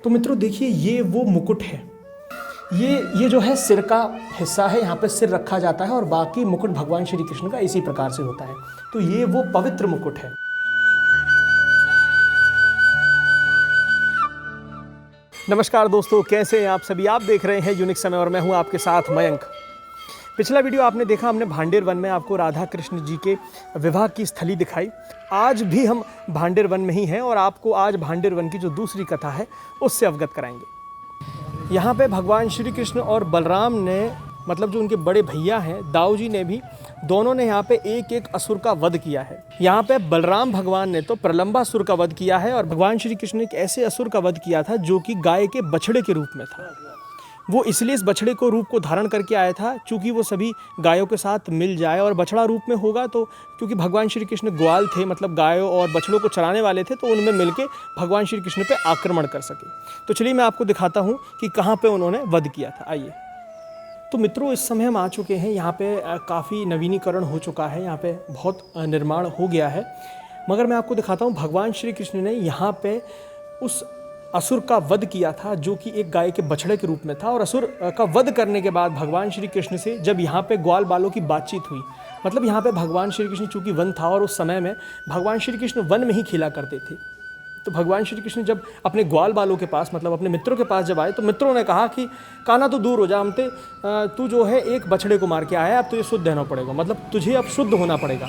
तो मित्रों देखिए, ये वो मुकुट है। ये जो है सिर का हिस्सा है, यहाँ पे सिर रखा जाता है और बाकी मुकुट भगवान श्री कृष्ण का इसी प्रकार से होता है। तो ये वो पवित्र मुकुट है। नमस्कार दोस्तों, कैसे हैं आप सभी। आप देख रहे हैं यूनिक समय और मैं हूं आपके साथ मयंक। पिछला वीडियो आपने देखा, हमने भांडेर वन में आपको राधा कृष्ण जी के विवाह की स्थली दिखाई। आज भी हम भांडेर वन में ही हैं और आपको आज भांडेर वन की जो दूसरी कथा है उससे अवगत कराएंगे। यहाँ पे भगवान श्री कृष्ण और बलराम ने, मतलब जो उनके बड़े भैया हैं दाऊ जी ने भी, दोनों ने यहाँ पे एक एक असुर का वध किया है। यहाँ पे बलराम भगवान ने तो प्रलंबासुर का वध किया है और भगवान श्री कृष्ण ने एक ऐसे असुर का वध किया था जो कि गाय के बछड़े के रूप में था। वो इसलिए इस बछड़े को रूप को धारण करके आया था क्योंकि वो सभी गायों के साथ मिल जाए, और बछड़ा रूप में होगा तो क्योंकि भगवान श्री कृष्ण ग्वाल थे, मतलब गायों और बछड़ों को चराने वाले थे, तो उनमें मिलके भगवान श्री कृष्ण पे आक्रमण कर सके। तो चलिए मैं आपको दिखाता हूँ कि कहाँ पे उन्होंने वध किया था। आइए। तो मित्रों, इस समय हम आ चुके हैं यहाँ पे। काफ़ी नवीनीकरण हो चुका है, यहाँ पे बहुत निर्माण हो गया है, मगर मैं आपको दिखाता हूँ भगवान श्री कृष्ण ने यहाँ पे उस असुर का वध किया था जो कि एक गाय के बछड़े के रूप में था। और असुर का वध करने के बाद भगवान श्री कृष्ण से जब यहाँ पे ग्वाल बालों की बातचीत हुई, मतलब यहाँ पे भगवान श्री कृष्ण चूँकि वन था और उस समय में भगवान श्री कृष्ण वन में ही खेला करते थे, तो भगवान श्री कृष्ण जब अपने ग्वाल बालों के पास, मतलब अपने मित्रों के पास जब आए, तो मित्रों ने कहा कि कान्हा तो दूर हो जा हमसे, तू जो है एक बछड़े को मार के आया, अब तुझे शुद्ध रहना पड़ेगा, मतलब तुझे अब शुद्ध होना पड़ेगा।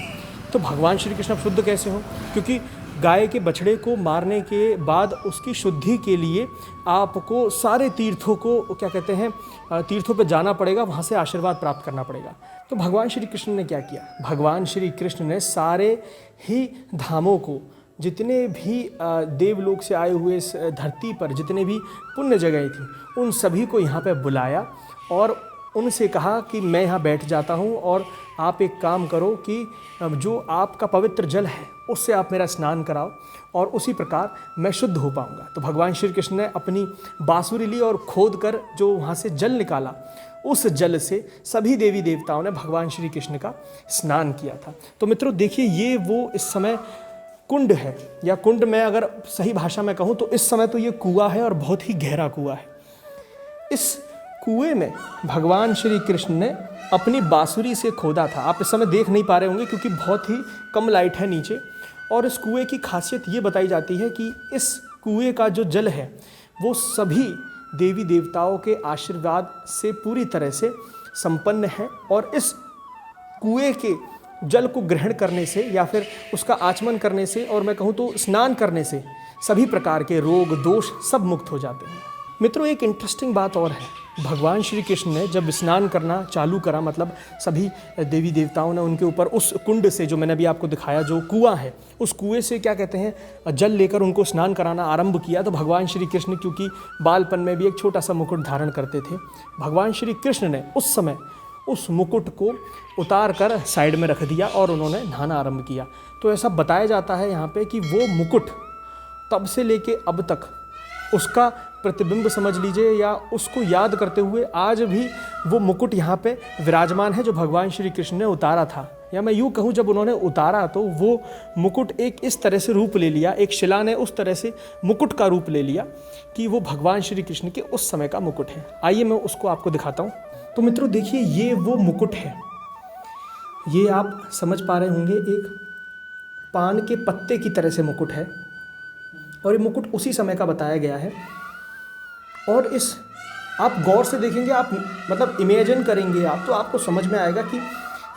तो भगवान श्री कृष्ण अब शुद्ध कैसे हो, क्योंकि गाय के बछड़े को मारने के बाद उसकी शुद्धि के लिए आपको सारे तीर्थों को, क्या कहते हैं, तीर्थों पे जाना पड़ेगा, वहाँ से आशीर्वाद प्राप्त करना पड़ेगा। तो भगवान श्री कृष्ण ने क्या किया, भगवान श्री कृष्ण ने सारे ही धामों को, जितने भी देवलोक से आए हुए इस धरती पर जितने भी पुण्य जगह थी, उन सभी को यहाँ पे बुलाया और उनसे कहा कि मैं यहाँ बैठ जाता हूँ और आप एक काम करो कि जो आपका पवित्र जल है उससे आप मेरा स्नान कराओ और उसी प्रकार मैं शुद्ध हो पाऊँगा। तो भगवान श्री कृष्ण ने अपनी बांसुरी ली और खोद कर जो वहाँ से जल निकाला, उस जल से सभी देवी देवताओं ने भगवान श्री कृष्ण का स्नान किया था। तो मित्रों देखिए, ये वो इस समय कुंड है, या कुंड में अगर सही भाषा में कहूँ तो इस समय तो ये कुआं है और बहुत ही गहरा कुआं है। इस कुएं में भगवान श्री कृष्ण ने अपनी बांसुरी से खोदा था। आप इस समय देख नहीं पा रहे होंगे क्योंकि बहुत ही कम लाइट है नीचे। और इस कुएं की खासियत ये बताई जाती है कि इस कुएं का जो जल है वो सभी देवी देवताओं के आशीर्वाद से पूरी तरह से संपन्न है, और इस कुएं के जल को ग्रहण करने से या फिर उसका आचमन करने से, और मैं कहूँ तो स्नान करने से, सभी प्रकार के रोग दोष सब मुक्त हो जाते हैं। मित्रों एक इंटरेस्टिंग बात और है, भगवान श्री कृष्ण ने जब स्नान करना चालू करा, मतलब सभी देवी देवताओं ने उनके ऊपर उस कुंड से, जो मैंने अभी आपको दिखाया जो कुआं है, उस कुएं से क्या कहते हैं जल लेकर उनको स्नान कराना आरंभ किया। तो भगवान श्री कृष्ण क्योंकि बालपन में भी एक छोटा सा मुकुट धारण करते थे, भगवान श्री कृष्ण ने उस समय उस मुकुट को उतार कर साइड में रख दिया और उन्होंने नहाना आरंभ किया। तो ऐसा बताया जाता है यहाँ पे कि वो मुकुट तब से लेके अब तक उसका प्रतिबिंब समझ लीजिए, या उसको याद करते हुए आज भी वो मुकुट यहाँ पे विराजमान है जो भगवान श्री कृष्ण ने उतारा था। या मैं यूँ कहूँ, जब उन्होंने उतारा तो वो मुकुट एक इस तरह से रूप ले लिया, एक शिला ने उस तरह से मुकुट का रूप ले लिया कि वो भगवान श्री कृष्ण के उस समय का मुकुट है। आइए मैं उसको आपको दिखाता हूँ। तो मित्रों देखिए, ये वो मुकुट है। ये आप समझ पा रहे होंगे, एक पान के पत्ते की तरह से मुकुट है, और ये मुकुट उसी समय का बताया गया है। और इस आप गौर से देखेंगे, आप मतलब इमेजिन करेंगे आप, तो आपको समझ में आएगा कि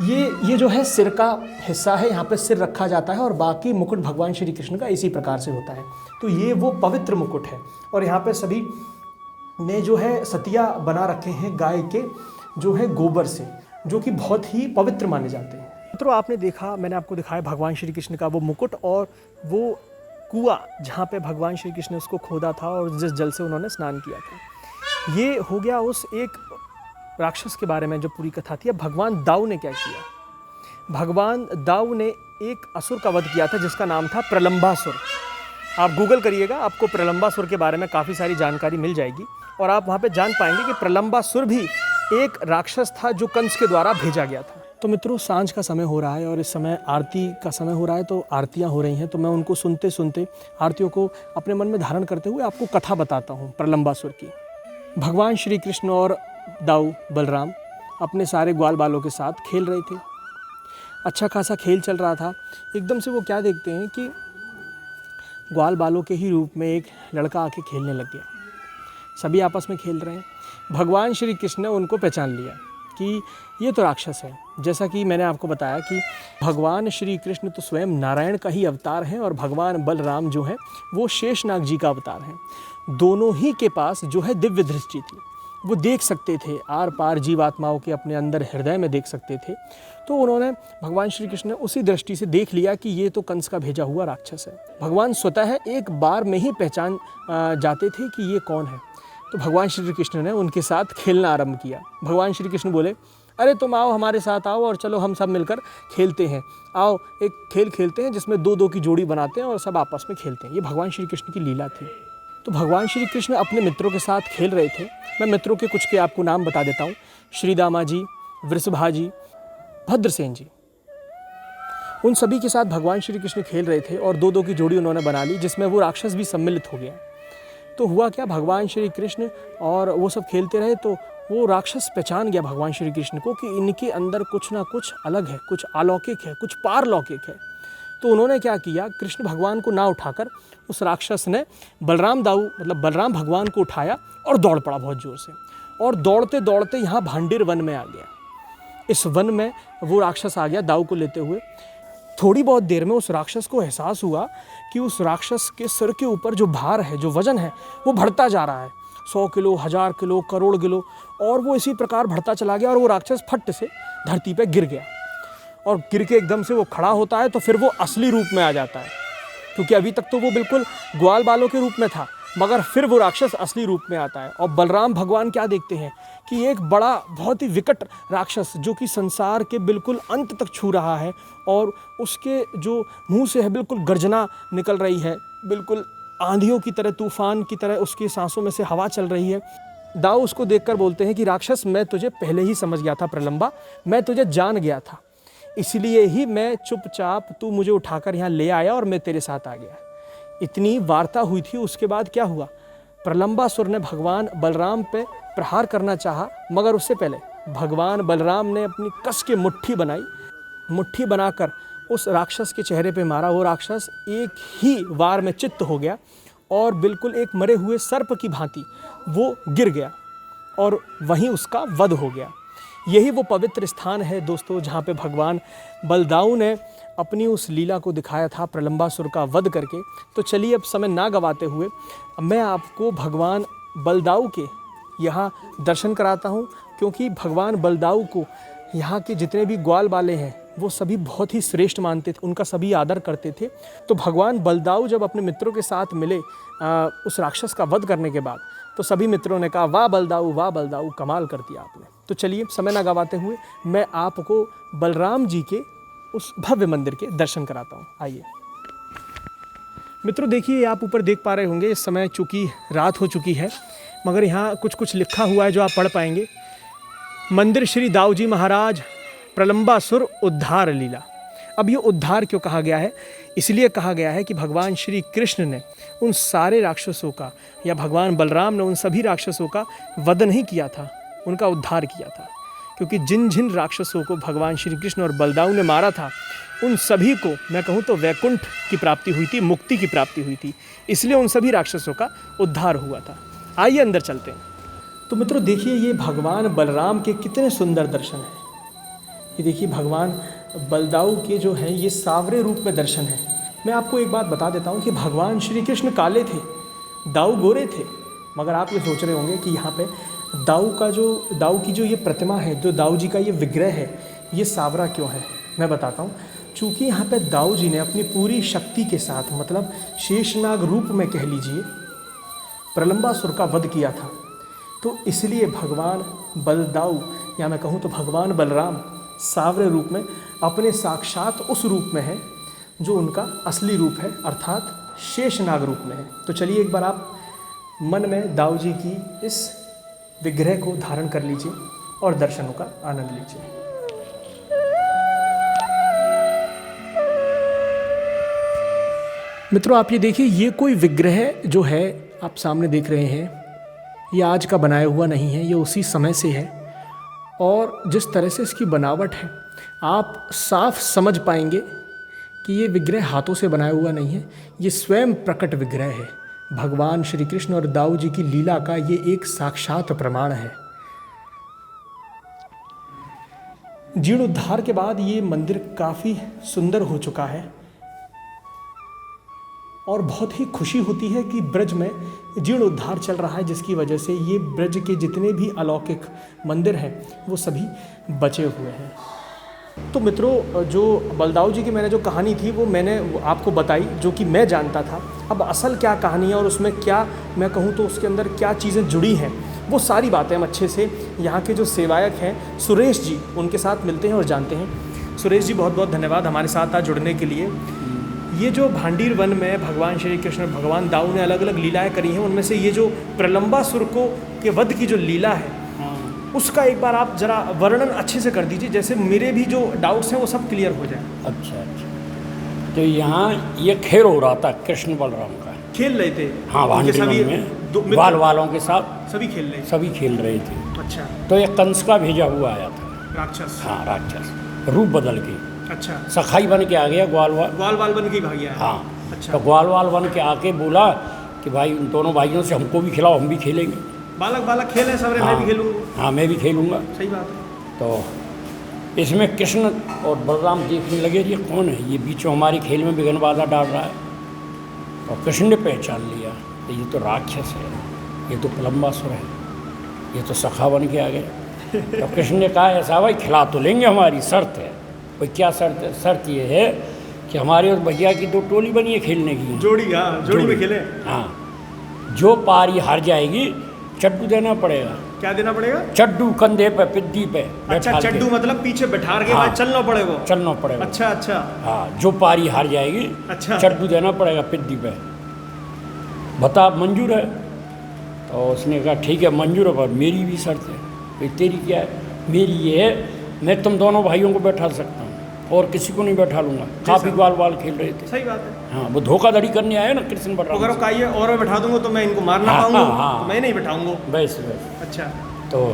ये जो है सिर का हिस्सा है, यहाँ पे सिर रखा जाता है और बाकी मुकुट भगवान श्री कृष्ण का इसी प्रकार से होता है। तो ये वो पवित्र मुकुट है, और यहाँ पे सभी ने जो है सतिया बना रखे हैं गाय के जो है गोबर से, जो कि बहुत ही पवित्र माने जाते हैं। मित्रों आपने देखा, मैंने आपको दिखाया भगवान श्री कृष्ण का वो मुकुट और वो कुआं जहाँ पे भगवान श्री कृष्ण ने उसको खोदा था और जिस जल से उन्होंने स्नान किया था। ये हो गया उस एक राक्षस के बारे में जो पूरी कथा थी। अब भगवान दाऊ ने क्या किया, भगवान दाऊ ने एक असुर का वध किया था जिसका नाम था प्रलंबासुर। आप गूगल करिएगा, आपको प्रलंबासुर के बारे में काफ़ी सारी जानकारी मिल जाएगी और आप वहाँ पे जान पाएंगे कि प्रलंबासुर भी एक राक्षस था जो कंस के द्वारा भेजा गया था। तो मित्रों सांझ का समय हो रहा है और इस समय आरती का समय हो रहा है, तो आरतियाँ हो रही हैं। तो मैं उनको सुनते सुनते आरतियों को अपने मन में धारण करते हुए आपको कथा बताता हूँ प्रलंबासुर की। भगवान श्री कृष्ण और दाऊ बलराम अपने सारे ग्वाल बालों के साथ खेल रहे थे। अच्छा खासा खेल चल रहा था। एकदम से वो क्या देखते हैं कि ग्वाल बालों के ही रूप में एक लड़का आके खेलने लग गया। सभी आपस में खेल रहे हैं। भगवान श्री कृष्ण ने उनको पहचान लिया कि ये तो राक्षस है। जैसा कि मैंने आपको बताया कि भगवान श्री कृष्ण तो स्वयं नारायण का ही अवतार हैं और भगवान बलराम जो हैं वो शेषनाग जी का अवतार हैं। दोनों ही के पास जो है दिव्य दृष्टि थी, वो देख सकते थे आर पार जीवात्माओं के अपने अंदर हृदय में देख सकते थे। तो उन्होंने भगवान श्री कृष्ण ने उसी दृष्टि से देख लिया कि ये तो कंस का भेजा हुआ राक्षस है। भगवान स्वतः एक बार में ही पहचान जाते थे कि ये कौन है। तो भगवान श्री कृष्ण ने उनके साथ खेलना आरंभ किया। भगवान श्री कृष्ण बोले, अरे तुम आओ, हमारे साथ आओ और चलो हम सब मिलकर खेलते हैं। आओ एक खेल खेलते हैं जिसमें दो दो की जोड़ी बनाते हैं और सब आपस में खेलते हैं। ये भगवान श्री कृष्ण की लीला थी। तो भगवान श्री कृष्ण अपने मित्रों के साथ खेल रहे थे। मैं मित्रों के कुछ के आपको नाम बता देता हूँ। श्रीदामा जी, वृषभा जी, भद्रसेन जी, उन सभी के साथ भगवान श्री कृष्ण खेल रहे थे और दो दो की जोड़ी उन्होंने बना ली जिसमें वो राक्षस भी सम्मिलित हो गया। तो हुआ क्या, भगवान श्री कृष्ण और वो सब खेलते रहे तो वो राक्षस पहचान गया भगवान श्री कृष्ण को कि इनके अंदर कुछ ना कुछ अलग है, कुछ अलौकिक है, कुछ पारलौकिक है। तो उन्होंने क्या किया, कृष्ण भगवान को ना उठाकर उस राक्षस ने बलराम बलराम भगवान को उठाया और दौड़ पड़ा बहुत ज़ोर से, और दौड़ते दौड़ते यहाँ भांडेर वन में आ गया। इस वन में वो राक्षस आ गया दाऊ को लेते हुए। थोड़ी बहुत देर में उस राक्षस को एहसास हुआ कि उस राक्षस के सिर के ऊपर जो भार है, जो वजन है, वो बढ़ता जा रहा है। 100 किलो, 1000 किलो, करोड़ किलो, और वो इसी प्रकार बढ़ता चला गया और वो राक्षस फट से धरती पे गिर गया। और गिर के एकदम से वो खड़ा होता है तो फिर वो असली रूप में आ जाता है, क्योंकि अभी तक तो वो बिल्कुल ग्वाल बालों के रूप में था, मगर फिर वो राक्षस असली रूप में आता है। और बलराम भगवान क्या देखते हैं कि एक बड़ा बहुत ही विकट राक्षस जो कि संसार के बिल्कुल अंत तक छू रहा है और उसके जो मुंह से है बिल्कुल गर्जना निकल रही है, बिल्कुल आंधियों की तरह, तूफान की तरह उसकी सांसों में से हवा चल रही है। दाऊ उसको देखकर बोलते हैं कि राक्षस, मैं तुझे पहले ही समझ गया था प्रलंबा, मैं तुझे जान गया था, इसलिए ही मैं चुपचाप, तू मुझे उठाकर यहाँ ले आया और मैं तेरे साथ आ गया। इतनी वार्ता हुई थी। उसके बाद क्या हुआ, प्रलंबासुर ने भगवान बलराम पे प्रहार करना चाहा, मगर उससे पहले भगवान बलराम ने अपनी कस के मुट्ठी बनाई। मुट्ठी बनाकर उस राक्षस के चेहरे पे मारा। वो राक्षस एक ही वार में चित्त हो गया और बिल्कुल एक मरे हुए सर्प की भांति वो गिर गया और वहीं उसका वध हो गया। यही वो पवित्र स्थान है दोस्तों, जहाँ पे भगवान बलदाऊ ने अपनी उस लीला को दिखाया था प्रलंबासुर का वध करके। तो चलिए अब समय ना गवाते हुए मैं आपको भगवान बलदाऊ के यहाँ दर्शन कराता हूँ, क्योंकि भगवान बलदाऊ को यहाँ के जितने भी ग्वाल बाले हैं वो सभी बहुत ही श्रेष्ठ मानते थे, उनका सभी आदर करते थे। तो भगवान बलदाऊ जब अपने मित्रों के साथ मिले उस राक्षस का वध करने के बाद, तो सभी मित्रों ने कहा, वाह बलदाऊ, कमाल कर दिया आपने। तो चलिए समय ना गवाते हुए मैं आपको बलराम जी के उस भव्य मंदिर के दर्शन कराता हूँ। आइए मित्रों, देखिए आप ऊपर देख पा रहे होंगे, इस समय चूँकि रात हो चुकी है, मगर यहाँ कुछ लिखा हुआ है जो आप पढ़ पाएंगे। मंदिर श्री दाऊ जी महाराज प्रलंबासुर उद्धार लीला। अब ये उद्धार क्यों कहा गया है? इसलिए कहा गया है कि भगवान श्री कृष्ण ने उन सारे राक्षसों का, या भगवान बलराम ने उन सभी राक्षसों का वध नहीं किया था, उनका उद्धार किया था। क्योंकि जिन जिन राक्षसों को भगवान श्री कृष्ण और बलदाऊ ने मारा था, उन सभी को मैं कहूँ तो वैकुंठ की प्राप्ति हुई थी, मुक्ति की प्राप्ति हुई थी, इसलिए उन सभी राक्षसों का उद्धार हुआ था। आइए अंदर चलते हैं। तो मित्रों देखिए, ये भगवान बलराम के कितने सुंदर दर्शन हैं। ये देखिए भगवान बलदाऊ के जो हैं ये सावरे रूप में दर्शन है। मैं आपको एक बात बता देता हूँ कि भगवान श्री कृष्ण काले थे, दाऊ गोरे थे, मगर आप ये सोच रहे होंगे कि यहाँ पे दाऊ की जो ये प्रतिमा है, जो दाऊ जी का ये विग्रह है, ये सावरा क्यों है? मैं बताता हूँ। चूँकि यहाँ पे दाऊ जी ने अपनी पूरी शक्ति के साथ, मतलब शेषनाग रूप में कह लीजिए, प्रलंबासुर का वध किया था, तो इसलिए भगवान बलदाऊ, या मैं कहूँ तो भगवान बलराम सावरे रूप में, अपने साक्षात उस रूप में है जो उनका असली रूप है, अर्थात शेषनाग रूप में है। तो चलिए एक बार आप मन में दाऊ जी की इस विग्रह को धारण कर लीजिए और दर्शनों का आनंद लीजिए। मित्रों आप ये देखिए, ये कोई विग्रह जो है आप सामने देख रहे हैं, ये आज का बनाया हुआ नहीं है, ये उसी समय से है। और जिस तरह से इसकी बनावट है आप साफ समझ पाएंगे कि ये विग्रह हाथों से बनाया हुआ नहीं है, ये स्वयं प्रकट विग्रह है। भगवान श्री कृष्ण और दाऊ जी की लीला का ये एक साक्षात प्रमाण है। जीर्णोद्धार के बाद ये मंदिर काफ़ी सुंदर हो चुका है और बहुत ही खुशी होती है कि ब्रज में जीर्णोद्धार चल रहा है, जिसकी वजह से ये ब्रज के जितने भी अलौकिक मंदिर हैं वो सभी बचे हुए हैं। तो मित्रों, जो बलदाऊ जी की मैंने जो कहानी थी वो मैंने आपको बताई, जो कि मैं जानता था। अब असल क्या कहानी है और उसमें क्या मैं कहूँ तो उसके अंदर क्या चीज़ें जुड़ी हैं, वो सारी बातें हम अच्छे से यहाँ के जो सेवायक हैं सुरेश जी, उनके साथ मिलते हैं और जानते हैं। सुरेश जी बहुत बहुत धन्यवाद हमारे साथ आज जुड़ने के लिए। ये जो भांडीर वन में भगवान श्री कृष्ण भगवान दाऊ ने अलग अलग लीलाएं करी हैं, उनमें से ये जो प्रलंबासुर को के वध की जो लीला है उसका एक बार आप जरा वर्णन अच्छे से कर दीजिए, जैसे मेरे भी जो डाउट्स हैं वो सब क्लियर हो जाए। अच्छा, तो यहाँ ये खेल हो रहा था कृष्ण बलराम का, खेल रहे थे। हाँ, भांडीर वन में बाल वालों के साथ सभी खेल रहे थे। अच्छा, तो ये कंस का भेजा हुआ आया था, राक्षस। हाँ, राक्षस रूप बदल के। अच्छा, सखाई बन के आ गया, ग्वाल बन के भाग गया। हाँ, अच्छा, तो ग्वाल बन के आके बोला कि भाई उन दोनों भाइयों से हमको भी खिलाओ, हम भी खेलेंगे। बालक खेल है सब। हाँ, मैं भी खेलूंगा। हाँ, मैं भी खेलूंगा। सही बात है। तो इसमें कृष्ण और बलराम देखने लगे ये कौन है, ये बीच में हमारी खेल में विघ्न बाधा डाल रहा है। और कृष्ण ने पहचान लिया कि ये तो राक्षस है, ये तो प्रलंबासुर है, ये तो सखा बन के आ गया। तो कृष्ण ने कहा ऐसा भाई खिला तो लेंगे, हमारी शर्त है। भाई क्या शर्त है? शर्त ये है कि हमारे और भैया की 2 टोली बनी है खेलने की, जोड़ी। हाँ, जोड़ी में खेले। हाँ, जो पारी हार जाएगी चड्डू देना पड़ेगा। क्या देना पड़ेगा? चड्डू, कंधे पे, पिद्दी पे। अच्छा, चड्डू मतलब पीछे बैठा के बाद चलना पड़ेगा। अच्छा। हाँ, जो पारी हार जाएगी, अच्छा, चड्डू देना पड़ेगा पिद्दी पे। बता मंजूर है? तो उसने कहा ठीक है मंजूर है, पर मेरी भी शर्त है। भाई तेरी क्या है? मेरी ये है, मैं तुम दोनों भाइयों को बैठा सकता हूँ और किसी को नहीं बैठा लूंगा। काफी ग्वाल खेल रहे थे। सही बात है। हाँ, वो धोखाधड़ी करने आए ना कृष्ण बलराम। अगर कहिए और मैं बैठा दूंगा तो मैं इनको मार ना पाऊंगा। तो मैं नहीं बैठाऊंगा। बस। अच्छा, तो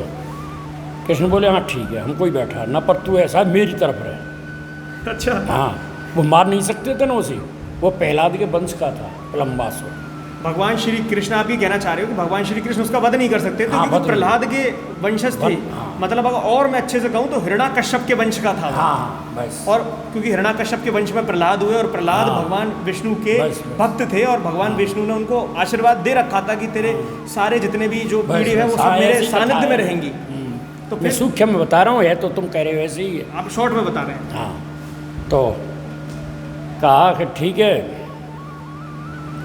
कृष्ण बोले हाँ ठीक है, हमको ही बैठा ना, पर तू ऐसा मेरी तरफ रहे। अच्छा। हाँ, वो मार नहीं सकते थे ना उसे, वो प्रहलाद के वंश का था प्रलंबासुर। भगवान श्री कृष्ण, आप ये कहना चाह रहे हो कि भगवान श्री कृष्ण उसका वध नहीं कर सकते थे? हाँ, क्योंकि प्रहलाद के वंशज थे। हाँ। मतलब अगर और मैं अच्छे से कहूँ तो हिरण्याकश्यप के वंश का था। हाँ, बस। और क्योंकि हिरण्याकश्यप के वंश में प्रहलाद हुए और प्रहलाद भगवान विष्णु के भक्त थे और भगवान विष्णु ने उनको आशीर्वाद दे रखा था कि तेरे सारे जितने भी जो पीढ़ी है वो सब मेरे सानिध्य में रहेंगी। तो मैं सूक्ष्म में बता रहा हूँ, है तो तुम कह रहे हो वैसे ही है, आप शॉर्ट में बता रहे हैं। हाँ, तो कहा कि ठीक है,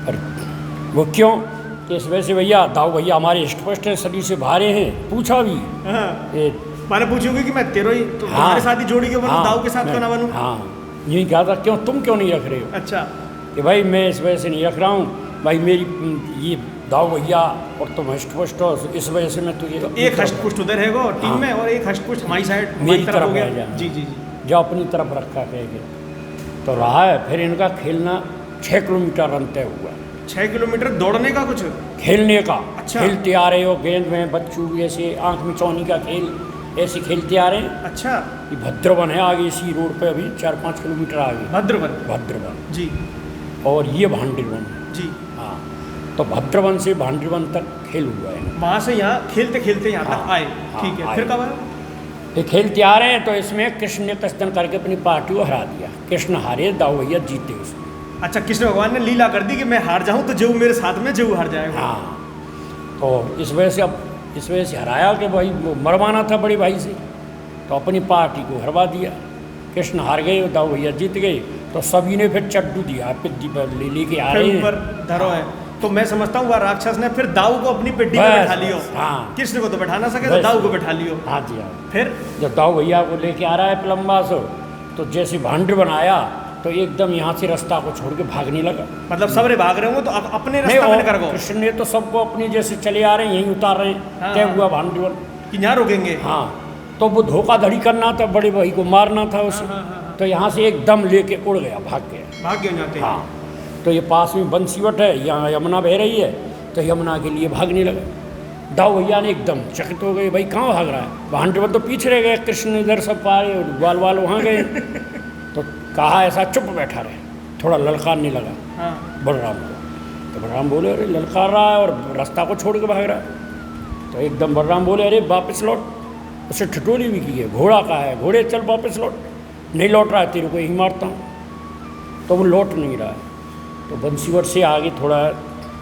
पर वो क्यों? इस वजह से भैया दाऊ भैया हमारे इष्टपष्ट हैं, सदी से भारे हैं। पूछा भी मैंने पूछोगे कि मैं तेरे ही तो तुम्हारे साथ ही जोड़ी के बनूं, दाऊ के साथ क्यों ना बनूं? हाँ, यही कहा था। क्यों तुम क्यों नहीं रख रहे हो? अच्छा, कि भाई मैं इस वजह से नहीं रख रहा हूँ, भाई मेरी ये दाऊ भैया और तुम हष्टपुष्ट हो, इस वजह से मैं तुझे तो एक हष्टपुष्ट उधर रहेगा टीम में और एक हष्टपुष्ट हमारी साइड मेरी तरफ हो गया। जी, जो अपनी तरफ रखा कहेंगे तो रहा है। फिर इनका खेलना 6 किलोमीटर रन तय हुआ। 6 किलोमीटर दौड़ने का कुछ खेलने का? अच्छा, खेलते आ रहे हो, गेंद में बच्चू ऐसे आंख में चौनी का खेल ऐसे खेलते आ रहे हैं। अच्छा, ये भद्रवन है आगे इसी रोड पे, अभी 4-5 किलोमीटर आगे भद्रवन जी, और ये भांडीर वन जी। हाँ, तो भद्रवन से भांडीर वन तक खेल हुआ है। वहाँ से यहाँ खेलते खेलते यहाँ तक आए। ठीक है, फिर कब आए? ये खेलते आ रहे हैं तो इसमें कृष्ण ने कसदन करके अपनी पार्टी को हरा दिया। कृष्ण हारे, दाऊ भैया जीते उसमें। अच्छा, कृष्ण भगवान ने लीला कर दी कि मैं हार जाऊं तो जो मेरे साथ में जो हार जाएगा। हाँ, तो इस वजह से हराया कि भाई मरवाना था बड़े भाई से, तो अपनी पार्टी को हरवा दिया। कृष्ण हार गए, दाऊ भैया जीत गए, तो सभी ने फिर चड्डू दिया, पिड्डी पर लेके आ रहे हैं। धरो है तो मैं समझता हूँ वह राक्षस ने फिर दाऊ को अपनी पिड्डी में बैठा लियो। हाँ, कृष्ण को तो बैठा ना सके तो दाऊ को बैठा लियो। हाँ जी, हाँ। फिर जब दाऊ भैया को लेके आ रहा है प्रलंबासुर, तो जैसे भांडर बनाया तो एकदम यहाँ से रास्ता को छोड़ के भागने लगा। मतलब सबरे भाग रहे होंगे तो अपने रास्ता में कर गो। कृष्ण ने तो सबको अपनी जैसे चले आ रहे हैं यहीं उतार रहे हैं। तय हुआ भांडर कि यहाँ रोकेंगे। हाँ, तो वो धोखाधड़ी करना था, बड़े भाई को मारना था उसे। तो यहाँ से एकदम लेके उड़ गया, भाग गया। जाते। हाँ, तो ये पास में बंसीवट है, यहाँ यमुना बह रही है, तो यमुना के लिए भागने लगा। दाऊ भैया ने एकदम चकित हो गए, भाई कहाँ भाग रहा है। भांडवल तो पीछे रह गए, कृष्ण इधर सब पाए और ग्वाल वाल वहाँ गए। तो कहा ऐसा चुप बैठा रहे, थोड़ा ललकारने लगा बलराम को। तो बलराम बोले अरे ललकार रहा है और रास्ता को छोड़ के भाग रहा है। तो एकदम बलराम बोले अरे वापस लौट। उसे ठिठोली भी की है, घोड़ा कहा है, घोड़े चल वापस लौट। नहीं लौट रहा है, तेरे को यही मारता हूँ। तो वो लौट नहीं रहा है। तो बंसीवर से आगे थोड़ा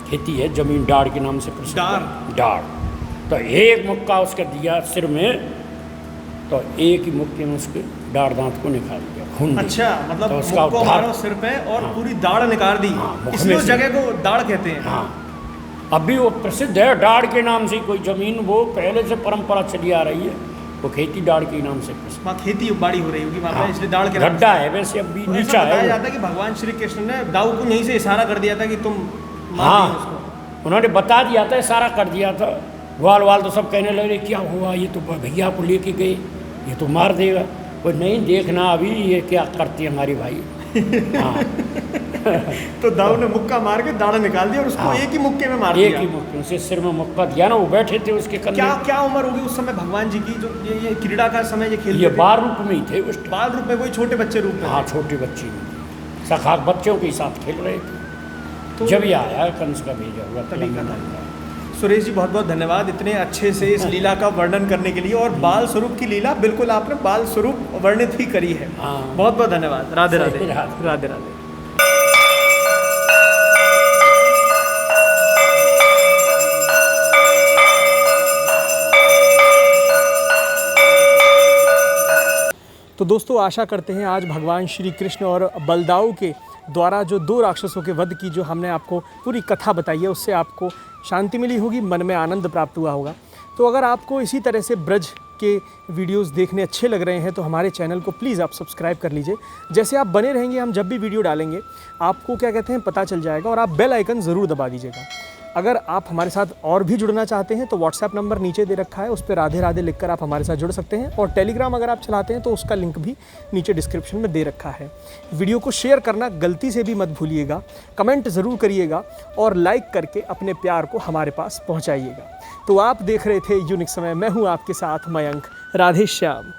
खेती है, जमीन डाड़ के नाम से प्रसिद्ध है, डाड़। तो एक मुक्का उसका दिया सिर में, तो एक ही मुक्के में उसके दाढ़ दांत को निकाल दिया, खून। अच्छा, मतलब तो उसका मुक्को मारो सिर पे और पूरी दाढ़ निकाल दी। इसलिए उस जगह को दाढ़ कहते हैं। हाँ, अभी वो प्रसिद्ध है डाड़ के नाम से। कोई जमीन वो पहले से परंपरा चली आ रही है, वो खेती डाड़ के नाम से प्रसिद्ध। वहाँ खेती बाड़ी हो रही होगी वहाँ पे, इसलिए दाढ़ के नाम से। गड्ढा है वैसे, अभी तो नीचा है। बताया जाता है कि भगवान श्री कृष्ण ने दाऊ को यहीं से इशारा कर दिया था कि तुम मार दिए उसको। हाँ, उन्होंने बता दिया था, इशारा कर दिया था। ग्वाल वाल तो सब कहने लगे क्या हुआ, ये तो भैया को लेके गए, ये तो मार देगा। वो नहीं, देखना अभी ये क्या करती है हमारी भाई। हाँ। तो दाऊ ने मुक्का मार के दाढ़ निकाल दिया और उसको हाँ, एक ही मुक्के में मार दिया। एक ही मुक्के, उसे सिर में मुक्का दिया ना। वो बैठे थे उसके कंधे। क्या उम्र होगी उस समय भगवान जी की, जो ये क्रीड़ा का समय ये खेलते ये थे? बाल रूप में ही थे उस टाइम। बाल रूप में, वही छोटे बच्चे रूप में। हाँ, छोटे बच्चे सखाक बच्चों के साथ खेल रहे थे। तो जब ये आया कंस का भेजा हुआ तभी का सुरेश जी, बहुत बहुत धन्यवाद इतने अच्छे से इस लीला का वर्णन करने के लिए। और बाल स्वरूप की लीला बिल्कुल आपने बाल स्वरूप वर्णित ही करी है। हाँ। बहुत बहुत धन्यवाद। राधे राधे। राधे राधे। राधे राधे। तो दोस्तों, आशा करते हैं आज भगवान श्री कृष्ण और बलदाऊ के द्वारा जो दो राक्षसों के वध की जो हमने आपको पूरी कथा बताई है, उससे आपको शांति मिली होगी, मन में आनंद प्राप्त हुआ होगा। तो अगर आपको इसी तरह से ब्रज के वीडियोस देखने अच्छे लग रहे हैं तो हमारे चैनल को प्लीज़ आप सब्सक्राइब कर लीजिए। जैसे आप बने रहेंगे, हम जब भी वीडियो डालेंगे आपको क्या कहते हैं पता चल जाएगा। और आप बेल आइकन ज़रूर दबा दीजिएगा। अगर आप हमारे साथ और भी जुड़ना चाहते हैं तो व्हाट्सएप नंबर नीचे दे रखा है, उस पर राधे राधे लिखकर आप हमारे साथ जुड़ सकते हैं। और टेलीग्राम अगर आप चलाते हैं तो उसका लिंक भी नीचे डिस्क्रिप्शन में दे रखा है। वीडियो को शेयर करना गलती से भी मत भूलिएगा, कमेंट ज़रूर करिएगा और लाइक करके अपने प्यार को हमारे पास पहुँचाइएगा। तो आप देख रहे थे यूनिक समय, मैं हूँ आपके साथ मयंक। राधे श्याम।